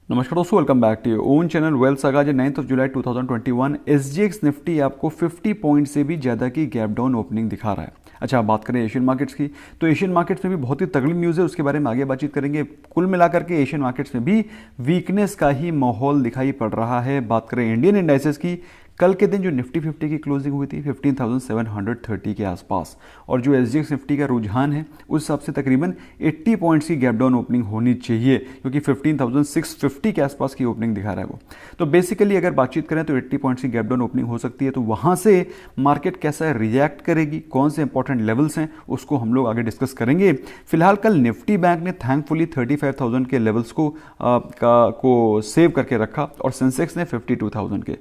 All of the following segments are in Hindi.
नमस्कार दोस्तों, welcome back to your own channel wealth saga. आज 9 जुलाई 2021 एसजीएक्स निफ्टी आपको 50 पॉइंट से भी ज़्यादा की गैप डाउन ओपनिंग दिखा रहा है। अच्छा, बात करें एशियन मार्केट्स की, तो एशियन मार्केट्स में भी बहुत ही तगड़ी न्यूज़ है, उसके बारे में आगे बातचीत करेंगे। कुल मिलाकर के एशियन मार्केट्स में भी वीकनेस का ही माहौल दिखाई पड़ रहा है। बात करें इंडियन इंडाइसेस की, कल के दिन जो निफ्टी 50 की क्लोजिंग हुई थी 15,730 के आसपास, और जो एसजीएक्स निफ्टी का रुझान है उस हिसाब से तकरीबन 80 पॉइंट्स की गैप डाउन ओपनिंग होनी चाहिए, क्योंकि 15,650 के आसपास की ओपनिंग दिखा रहा है वो। तो बेसिकली अगर बातचीत करें तो 80 पॉइंट्स की गैप डाउन ओपनिंग हो सकती है। तो वहाँ से मार्केट कैसा रिएक्ट करेगी, कौन से इंपॉर्टेंट लेवल्स हैं, उसको हम लोग आगे डिस्कस करेंगे। फिलहाल कल निफ्टी बैंक ने थैंकफुली 35,000 के लेवल्स को सेव करके रखा, और सेंसेक्स ने 52,000 के।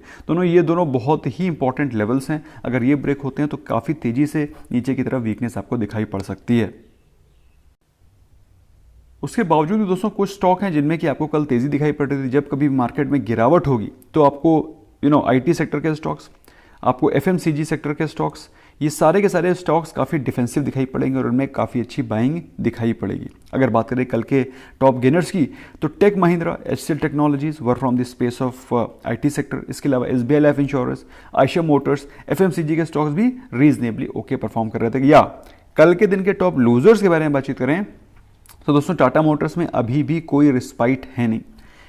ये दोनों बहुत ही इंपॉर्टेंट लेवल्स हैं। अगर ये ब्रेक होते हैं तो काफी तेजी से नीचे की तरफ वीकनेस आपको दिखाई पड़ सकती है। उसके बावजूद भी दोस्तों कुछ स्टॉक हैं जिनमें कि आपको कल तेजी दिखाई पड़ रही थी। जब कभी मार्केट में गिरावट होगी तो आपको आईटी सेक्टर के स्टॉक्स, आपको एफएमसीजी सेक्टर के स्टॉक्स, ये सारे के सारे स्टॉक्स काफ़ी डिफेंसिव दिखाई पड़ेंगे और उनमें काफ़ी अच्छी बाइंग दिखाई पड़ेगी। अगर बात करें कल के टॉप गेनर्स की, तो tech Mahindra, HCL technologies were from the space of IT sector. इसके अलावा SBI life insurance, Eicher motors, FMCG के स्टॉक्स भी रीजनेबली ओके परफॉर्म कर रहे थे। या कल के दिन के टॉप लूजर्स के बारे में बातचीत करें तो दोस्तों टाटा मोटर्स में अभी भी कोई रिस्पाइट है नहीं।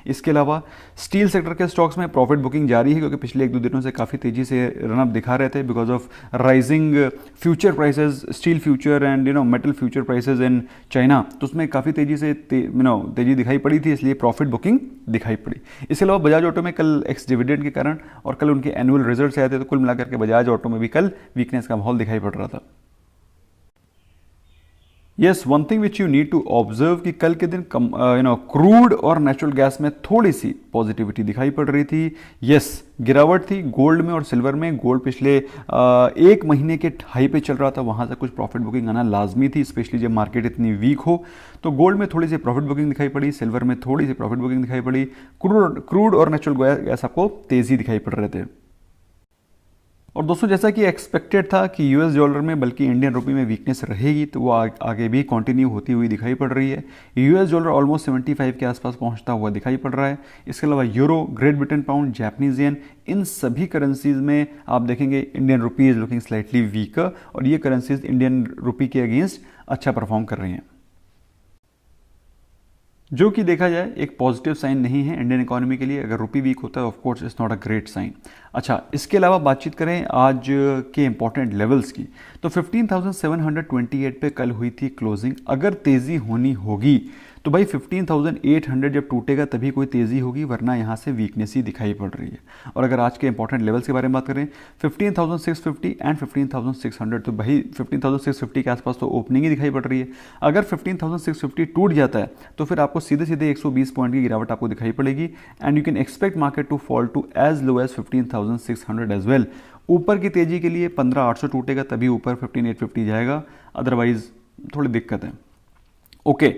इसके अलावा स्टील सेक्टर के स्टॉक्स में प्रॉफिट बुकिंग जारी है, क्योंकि पिछले 1-2 दिनों से काफ़ी तेजी से रनअप दिखा रहे थे because of rising future prices, steel future and metal future prices in China. तो उसमें काफ़ी तेजी से तेजी दिखाई पड़ी थी, इसलिए प्रॉफिट बुकिंग दिखाई पड़ी। इसके अलावा बजाज ऑटो में कल एक्स डिविडेंड के कारण और कल उनके एनुअल रिजल्ट्स आए थे, तो कुल मिलाकर के बजाज ऑटो में भी कल वीकनेस का माहौल दिखाई पड़ रहा था। Yes, one thing which you need to observe कि कल के दिन क्रूड और नेचुरल गैस में थोड़ी सी पॉजिटिविटी दिखाई पड़ रही थी। यस, गिरावट थी गोल्ड में और सिल्वर में। गोल्ड पिछले 1 महीने के हाई पे चल रहा था, वहां से कुछ प्रॉफिट बुकिंग आना लाजमी थी, स्पेशली जब मार्केट इतनी वीक हो। तो गोल्ड में थोड़ी सी प्रॉफिट बुकिंग दिखाई पड़ी, सिल्वर में थोड़ी सी प्रॉफिट बुकिंग दिखाई पड़ी। क्रूड और नेचुरल गैस आपको तेजी दिखाई पड़ रहे थे। और दोस्तों जैसा कि एक्सपेक्टेड था कि यूएस डॉलर में बल्कि इंडियन रुपी में वीकनेस रहेगी, तो वो आगे भी कंटिन्यू होती हुई दिखाई पड़ रही है। यूएस डॉलर ऑलमोस्ट 75 के आसपास पहुंचता हुआ दिखाई पड़ रहा है। इसके अलावा euro, Great Britain pound, Japanese yen, इन सभी करेंसीज में आप देखेंगे Indian rupee is looking slightly weaker, और ये करेंसीज इंडियन रुपी के अगेंस्ट अच्छा परफॉर्म कर रही हैं, जो कि देखा जाए एक पॉजिटिव साइन नहीं है इंडियन इकोनॉमी के लिए। अगर रुपी वीक होता है of course it's not a great sign. अच्छा, इसके अलावा बातचीत करें आज के इंपॉर्टेंट लेवल्स की, तो 15,728 पे कल हुई थी क्लोजिंग। अगर तेजी होनी होगी तो भाई 15,800 जब टूटेगा तभी कोई तेजी होगी, वरना यहाँ से वीकनेस ही दिखाई पड़ रही है। और अगर आज के इंपॉर्टेंट लेवल्स के बारे में बात करें 15,650 एंड 15,600, तो भाई 15,650 के आसपास तो ओपनिंग ही दिखाई पड़ रही है। अगर 15,650 टूट जाता है तो फिर आपको सीधे सीधे 120 पॉइंट की गिरावट आपको दिखाई पड़ेगी, and you can expect market to fall to as low as 15,600 as well. ऊपर की तेजी के लिए 15,800 टूटेगा तभी ऊपर 15,850 जाएगा, अदरवाइज थोड़ी दिक्कत है। Okay,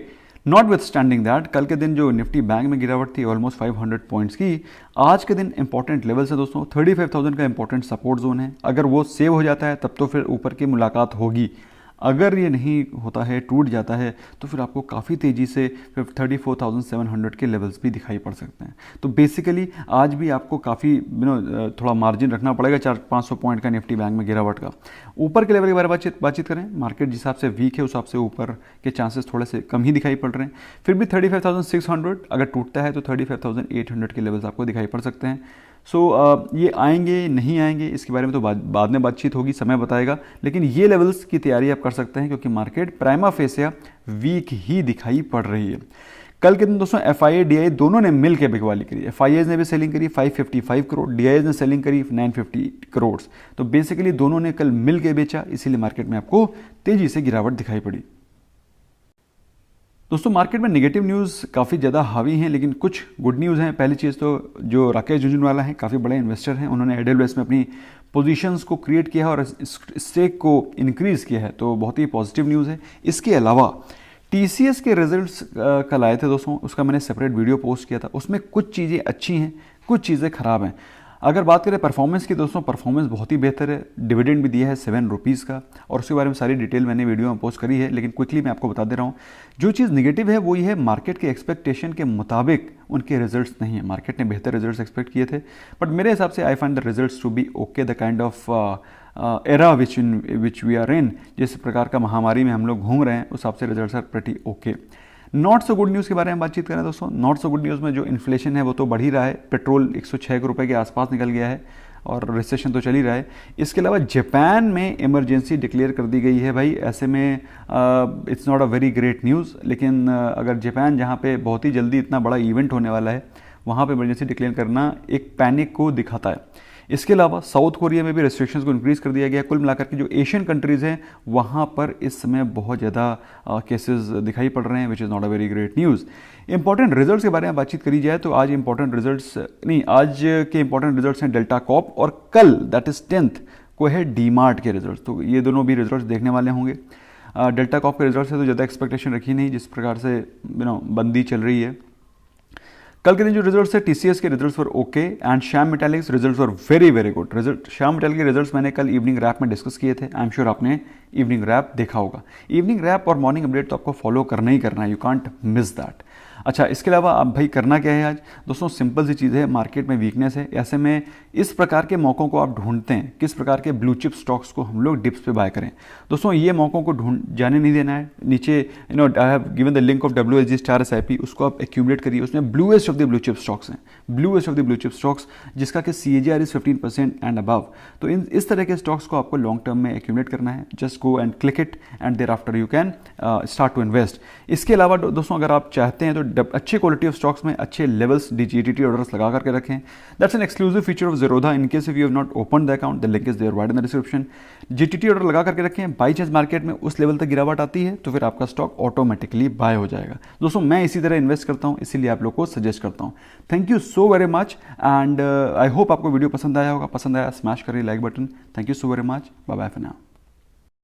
not with standing that, कल के दिन जो निफ्टी बैंक में गिरावट थी ऑलमोस्ट 500 पॉइंट्स की। आज के दिन इंपॉर्टेंट लेवल्स है दोस्तों, 35,000 का इंपॉर्टेंट सपोर्ट जोन है। अगर वो सेव हो जाता है तब तो फिर ऊपर की मुलाकात होगी। अगर ये नहीं होता है, टूट जाता है, तो फिर आपको काफ़ी तेज़ी से 34,700 के लेवल्स भी दिखाई पड़ सकते हैं। तो बेसिकली आज भी आपको काफ़ी थोड़ा मार्जिन रखना पड़ेगा 400-500 पॉइंट का निफ्टी बैंक में गिरावट का। ऊपर के लेवल के बारे में बातचीत करें, मार्केट जिस हिसाब से वीक है उस हिसाब से ऊपर के चांसेस थोड़े से कम ही दिखाई पड़ रहे हैं। फिर भी 35,600 अगर टूटता है तो 35,800 के लेवल्स आपको दिखाई पड़ सकते हैं। ये आएंगे नहीं आएंगे इसके बारे में तो बाद में बातचीत होगी, समय बताएगा। लेकिन ये लेवल्स की तैयारी आप कर सकते हैं, क्योंकि मार्केट प्राइमा फेसिया वीक ही दिखाई पड़ रही है। कल के दिन दोस्तों एफआईए डीआई दोनों ने मिल के बिकवाली करी। एफआईए ने भी सेलिंग करी 555 करोड़, डीआई ने सेलिंग करी 950 करोड़। तो बेसिकली दोनों ने कल मिल के बेचा, इसीलिए मार्केट में आपको तेजी से गिरावट दिखाई पड़ी। दोस्तों मार्केट में नेगेटिव न्यूज़ काफ़ी ज़्यादा हावी हैं, लेकिन कुछ गुड न्यूज़ हैं। पहली चीज़ तो जो राकेश झुंझुनवाला हैं, काफ़ी बड़े इन्वेस्टर हैं, उन्होंने एडब्ल्यूएस में अपनी पोजीशंस को क्रिएट किया है और स्टेक को इंक्रीज़ किया है, तो बहुत ही पॉजिटिव न्यूज़ है। इसके अलावा टीसीएस के रिजल्ट्स कल आए थे दोस्तों, उसका मैंने सेपरेट वीडियो पोस्ट किया था। उसमें कुछ चीज़ें अच्छी हैं, कुछ चीज़ें ख़राब हैं। अगर बात करें परफॉर्मेंस की, दोस्तों परफॉर्मेंस बहुत ही बेहतर है, डिविडेंड भी दिया है 7 रुपीज़ का, और उसके बारे में सारी डिटेल मैंने वीडियो में पोस्ट करी है, लेकिन क्विकली मैं आपको बता दे रहा हूँ। जो चीज़ निगेटिव है वो ये है, मार्केट के एक्सपेक्टेशन के मुताबिक उनके रिजल्ट्स नहीं है। मार्केट ने बेहतर रिजल्ट्स एक्सपेक्ट किए थे, बट मेरे हिसाब से I find the results to be okay, the kind of era which we are in, जिस प्रकार का महामारी में हम लोग घूम रहे हैं, उस हिसाब से results are pretty okay. Not so good news के बारे में बातचीत करें दोस्तों, नॉट सो गुड न्यूज़ में जो इन्फ्लेशन है वो तो बढ़ ही रहा है, पेट्रोल 106 रुपये के आसपास निकल गया है, और रिसेशन तो चल ही रहा है। इसके अलावा जापान में इमरजेंसी डिक्लेयर कर दी गई है भाई, ऐसे में it's not a very great news, लेकिन अगर जापान जहाँ पे बहुत ही जल्दी इतना बड़ा इवेंट होने वाला है, वहाँ पे इमरजेंसी डिक्लेयर करना एक पैनिक को दिखाता है। इसके अलावा साउथ कोरिया में भी रेस्ट्रिक्शंस को इंक्रीज़ कर दिया गया। कुल मिलाकर के जो एशियन कंट्रीज़ हैं वहाँ पर इस समय बहुत ज़्यादा केसेस दिखाई पड़ रहे हैं, which is not a very great news. Important results के बारे में बातचीत करी जाए तो आज इंपॉर्टेंट रिजल्ट्स नहीं, आज के इंपॉर्टेंट रिजल्ट्स हैं डेल्टा कॉर्प, और कल दैट इज 10th को है डीमार्ट के रिजल्ट्स, तो ये दोनों भी रिजल्ट्स देखने वाले होंगे। डेल्टा कॉर्प के रिजल्ट से तो ज़्यादा एक्सपेक्टेशन रखी नहीं, जिस प्रकार से बंदी चल रही है। कल के दिन जो रिजल्ट्स है, टीसीएस के results were okay, and Shyam metallics results were very very good. Result Shyam metallic के रिजल्ट्स मैंने कल इवनिंग रैप में डिस्कस किए थे, आई एम श्योर आपने इवनिंग रैप देखा होगा। इवनिंग रैप और मॉर्निंग अपडेट तो आपको फॉलो करना ही करना है, यू कांट मिस दैट। अच्छा, इसके अलावा अब भाई करना क्या है आज दोस्तों, सिंपल सी चीज़ है, मार्केट में वीकनेस है, ऐसे में इस प्रकार के मौक़ों को आप ढूंढते हैं, किस प्रकार के ब्लू चिप स्टॉक्स को हम लोग डिप्स पे बाय करें। दोस्तों ये मौक़ों को ढूंढ जाने नहीं देना है। नीचे I have given the link of WSG star SIP, उसको आप एक्यूमुलेट करिए, उसमें bluest of the blue chip stocks हैं, bluest of the blue chip stocks, जिसका कि CAGR इज 15% एंड अबव। तो इस तरह के स्टॉक्स को आपको लॉन्ग टर्म में एक्यूमुलेट करना है। Just go and click it and thereafter you can start to invest. इसके अलावा दोस्तों अगर आप चाहते हैं तो अच्छे क्वालिटी ऑफ स्टॉक्स में अच्छे लेवल्स GTT ऑर्डर्स लगा करके रखें। That's an exclusive feature of Zerodha। In case if you have not open the account, the link is there right in the description. GTT order लगा करके रखें, बाई चांस मार्केट में उस लेवल तक गिरावट आती है तो फिर आपका स्टॉक ऑटोमेटिकली बाय हो जाएगा। दोस्तों मैं इसी तरह इन्वेस्ट करता हूं, इसीलिए आप लोग को सजेस्ट करता हूं। Thank you so very much, and I hope आपको वीडियो पसंद आया होगा। पसंद आया स्मैश करिए like button. Thank you so very much, bye bye for now.